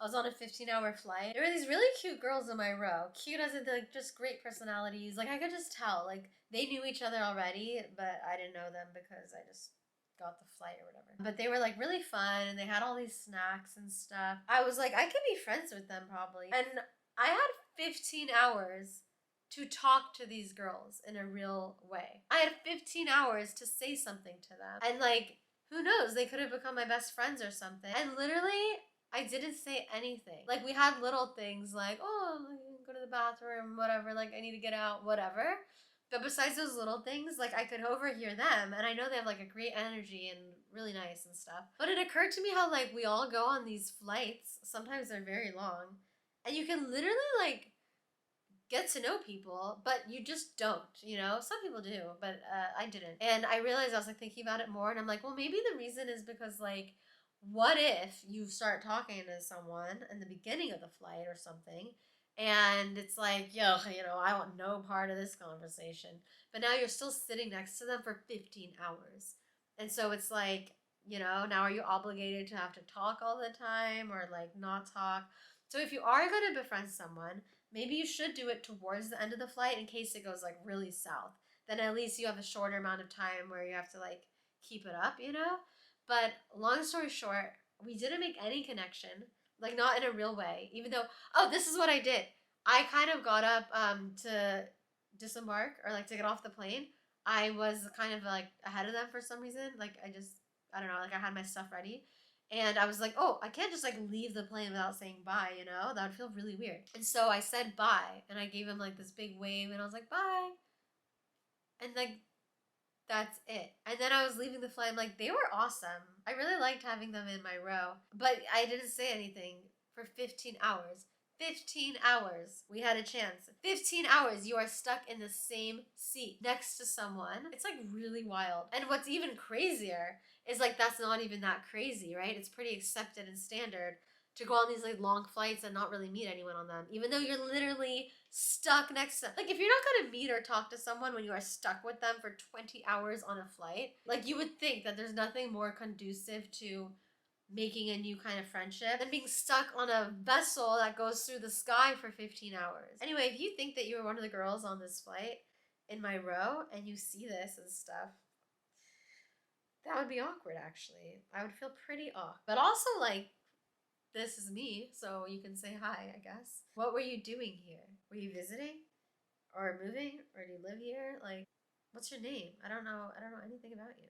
was on a 15-hour flight. There were these really cute girls in my row. Cute as in like just great personalities. Like I could just tell, like they knew each other already, but I didn't know them because I just got the flight or whatever. But they were like really fun and they had all these snacks and stuff. I was like, I could be friends with them probably. And I had 15 hours to talk to these girls in a real way. I had 15 hours to say something to them. And like, who knows? They could have become my best friends or something. And literally, I didn't say anything. Like, we had little things like, oh, go to the bathroom, whatever, like, I need to get out, whatever. But besides those little things, like, I could overhear them, and I know they have, like, a great energy and really nice and stuff. But it occurred to me how, like, we all go on these flights, sometimes they're very long, and you can literally, like, get to know people, but you just don't, you know? Some people do, but I didn't. And I realized I was like thinking about it more, and I'm like, well, maybe the reason is because, like, what if you start talking to someone in the beginning of the flight or something, and it's like, yo, you know, I want no part of this conversation, but now you're still sitting next to them for 15 hours. And so it's like, you know, now are you obligated to have to talk all the time or like not talk? So if you are going to befriend someone, maybe you should do it towards the end of the flight in case it goes like really south. Then at least you have a shorter amount of time where you have to like keep it up, you know? But long story short, we didn't make any connection, like not in a real way, even though, oh, this is what I did. I kind of got up to disembark or like to get off the plane. I was kind of like ahead of them for some reason. Like I don't know, like I had my stuff ready. And I was like, oh, I can't just like leave the plane without saying bye, you know? That would feel really weird. And so I said bye and I gave him like this big wave and I was like, bye. And like, that's it. And then I was leaving the flight. I'm like, they were awesome. I really liked having them in my row. But I didn't say anything for 15 hours. 15 hours. We had a chance. 15 hours. You are stuck in the same seat next to someone. It's like really wild. And what's even crazier is like that's not even that crazy, right? It's pretty accepted and standard to go on these like long flights and not really meet anyone on them, even though you're literally stuck next to, like, if you're not gonna meet or talk to someone when you are stuck with them for 20 hours on a flight, like you would think that there's nothing more conducive to making a new kind of friendship than being stuck on a vessel that goes through the sky for 15 hours. Anyway, if you think that you were one of the girls on this flight in my row and you see this and stuff, that would be awkward actually. I would feel pretty off. But also like, this is me, so you can say hi, I guess. What were you doing here? Were you visiting? Or moving? Or do you live here? Like, what's your name? I don't know anything about you.